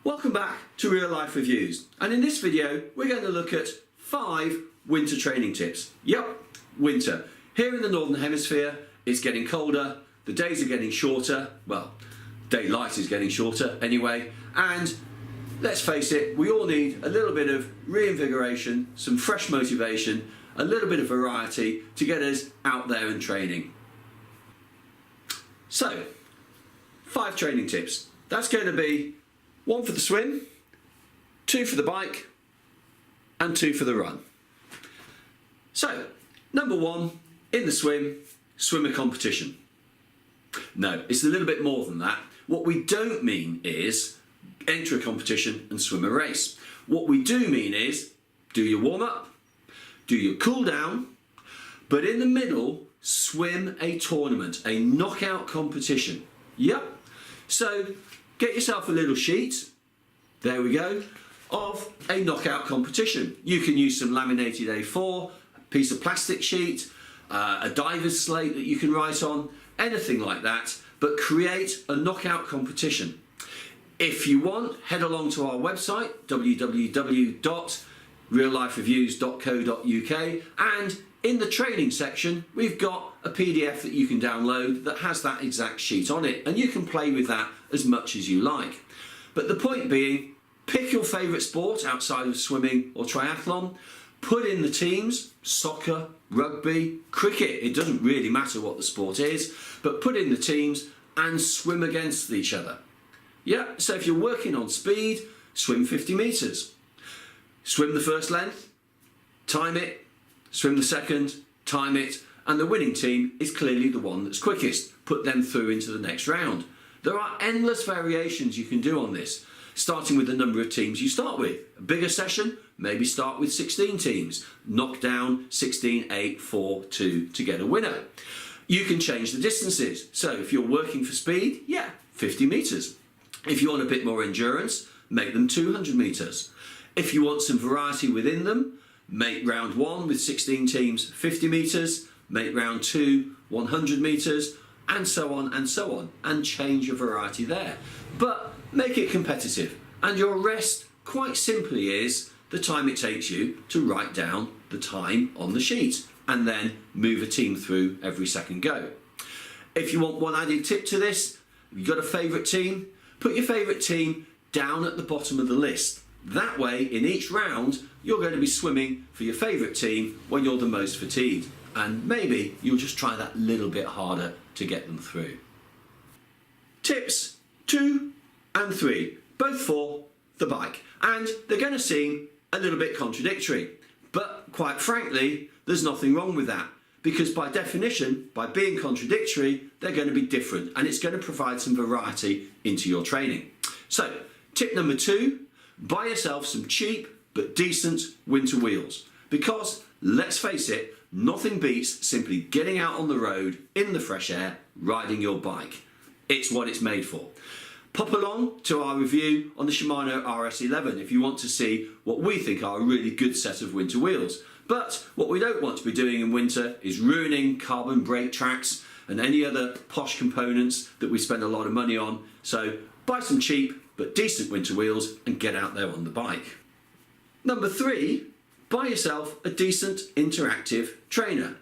Welcome back to Real Life Reviews, and in this video we're going to look at 5 winter training tips. Yep, winter. Here in the Northern Hemisphere it's getting colder, the days are getting shorter, well, daylight is getting shorter anyway, and let's face it, we all need a little bit of reinvigoration, some fresh motivation, a little bit of variety to get us out there and training. So, 5 training tips. That's going to be 1 for the swim, 2 for the bike, and 2 for the run. So, number 1, in the swim, swim a competition. No, it's a little bit more than that. What we don't mean is enter a competition and swim a race. What we do mean is do your warm-up, do your cool-down, but in the middle, swim a tournament, a knockout competition. Yep. So, get yourself a little sheet, there we go, of a knockout competition. You can use some laminated A4, a piece of plastic sheet, a diver's slate that you can write on, anything like that, but create a knockout competition. If you want, head along to our website, www.reallifereviews.co.uk, and in the training section, we've got a PDF that you can download that has that exact sheet on it, and you can play with that as much as you like. But the point being, pick your favourite sport outside of swimming or triathlon, put in the teams, soccer, rugby, cricket, it doesn't really matter what the sport is, but put in the teams and swim against each other. Yeah, so if you're working on speed, swim 50 metres. Swim the first length, time it, swim the second, time it, and the winning team is clearly the one that's quickest. Put them through into the next round. There are endless variations you can do on this, starting with the number of teams you start with. A bigger session, maybe start with 16 teams. Knock down 16, 8, 4, 2 to get a winner. You can change the distances. So if you're working for speed, yeah, 50 metres. If you want a bit more endurance, make them 200 metres. If you want some variety within them, make round 1 with 16 teams 50 metres, make round 2 100 metres, and so on, and change your variety there. But make it competitive, and your rest quite simply is the time it takes you to write down the time on the sheet, and then move a team through every second go. If you want one added tip to this, if you've got a favourite team, put your favourite team down at the bottom of the list. That way, in each round, you're going to be swimming for your favourite team when you're the most fatigued. And maybe you'll just try that little bit harder to get them through. Tips 2 and 3, both for the bike. And they're going to seem a little bit contradictory. But quite frankly, there's nothing wrong with that. Because by definition, by being contradictory, they're going to be different. And it's going to provide some variety into your training. So, tip number 2, buy yourself some cheap but decent winter wheels, because let's face it, nothing beats simply getting out on the road in the fresh air riding your bike. It's what it's made for. Pop along to our review on the Shimano RS11 if you want to see what we think are a really good set of winter wheels. But what we don't want to be doing in winter is ruining carbon brake tracks and any other posh components that we spend a lot of money on. So buy some cheap but decent winter wheels and get out there on the bike. Number 3, buy yourself a decent interactive trainer.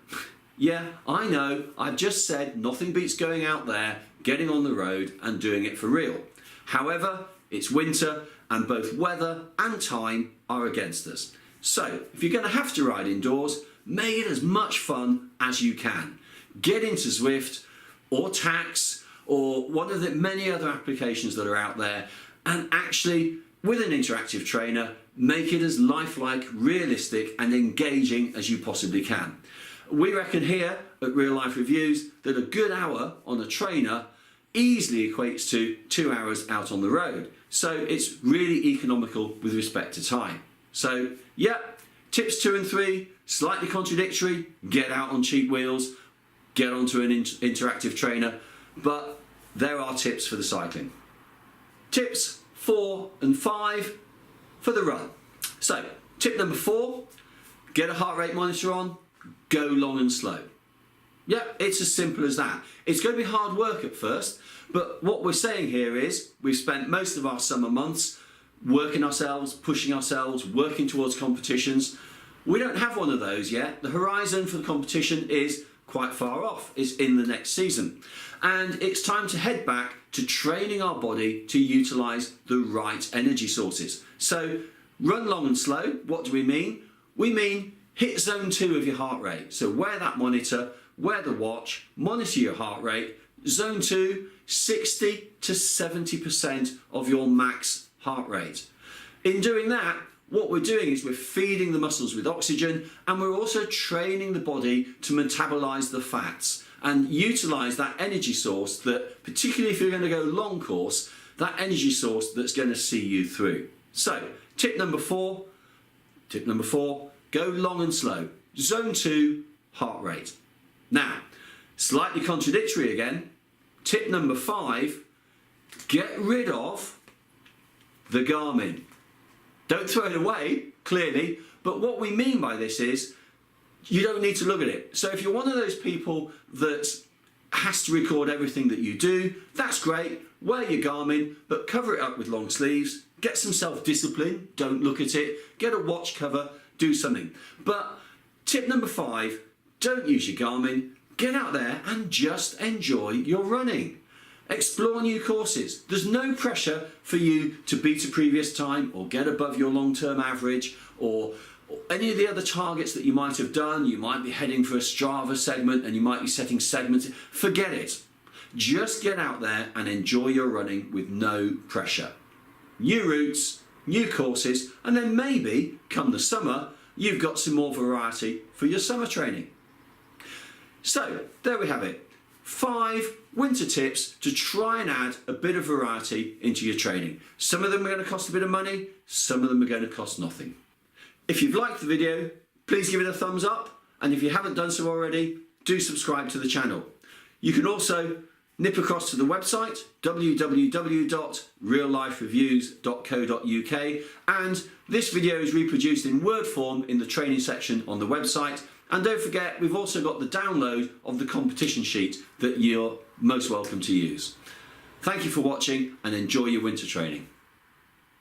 Yeah, I know, I've just said nothing beats going out there, getting on the road and doing it for real. However, it's winter and both weather and time are against us. So, if you're going to have to ride indoors, make it as much fun as you can. Get into Zwift or Tax or one of the many other applications that are out there, and actually, with an interactive trainer, make it as lifelike, realistic and engaging as you possibly can. We reckon here at Real Life Reviews that a good hour on a trainer easily equates to 2 hours out on the road. So it's really economical with respect to time. So yeah, tips 2 and 3, slightly contradictory, get out on cheap wheels, get onto an interactive trainer, but there are tips for the cycling. Tips 4 and 5 for the run. So, tip number 4, get a heart rate monitor on, go long and slow. Yeah, it's as simple as that. It's going to be hard work at first, but what we're saying here is we've spent most of our summer months working ourselves, pushing ourselves, working towards competitions. We don't have one of those yet. The horizon for the competition is quite far off. It's in the next season. And it's time to head back to training our body to utilise the right energy sources. So run long and slow. What do we mean? We mean hit zone 2 of your heart rate. So wear that monitor, wear the watch, monitor your heart rate. Zone 2, 60 to 70% of your max heart rate. In doing that, what we're doing is we're feeding the muscles with oxygen, and we're also training the body to metabolize the fats and utilize that energy source that, particularly if you're going to go long course, that energy source that's going to see you through. So tip number four, go long and slow. Zone 2 heart rate. Now, slightly contradictory again, tip number 5, get rid of the Garmin. Don't throw it away, clearly, but what we mean by this is you don't need to look at it. So if you're one of those people that has to record everything that you do, that's great, wear your Garmin, but cover it up with long sleeves, get some self-discipline, don't look at it, get a watch cover, do something. But tip number 5, don't use your Garmin, get out there and just enjoy your running. Explore new courses. There's no pressure for you to beat a previous time or get above your long-term average or any of the other targets that you might have done. You might be heading for a Strava segment and you might be setting segments. Forget it. Just get out there and enjoy your running with no pressure. New routes, new courses, and then maybe come the summer, you've got some more variety for your summer training. So there we have it. 5 winter tips to try and add a bit of variety into your training. Some of them are going to cost a bit of money, some of them are going to cost nothing. If you've liked the video, please give it a thumbs up, and if you haven't done so already, do subscribe to the channel. You can also nip across to the website www.reallifereviews.co.uk, and this video is reproduced in Word form in the training section on the website. And don't forget, we've also got the download of the competition sheet that you're most welcome to use. Thank you for watching and enjoy your winter training.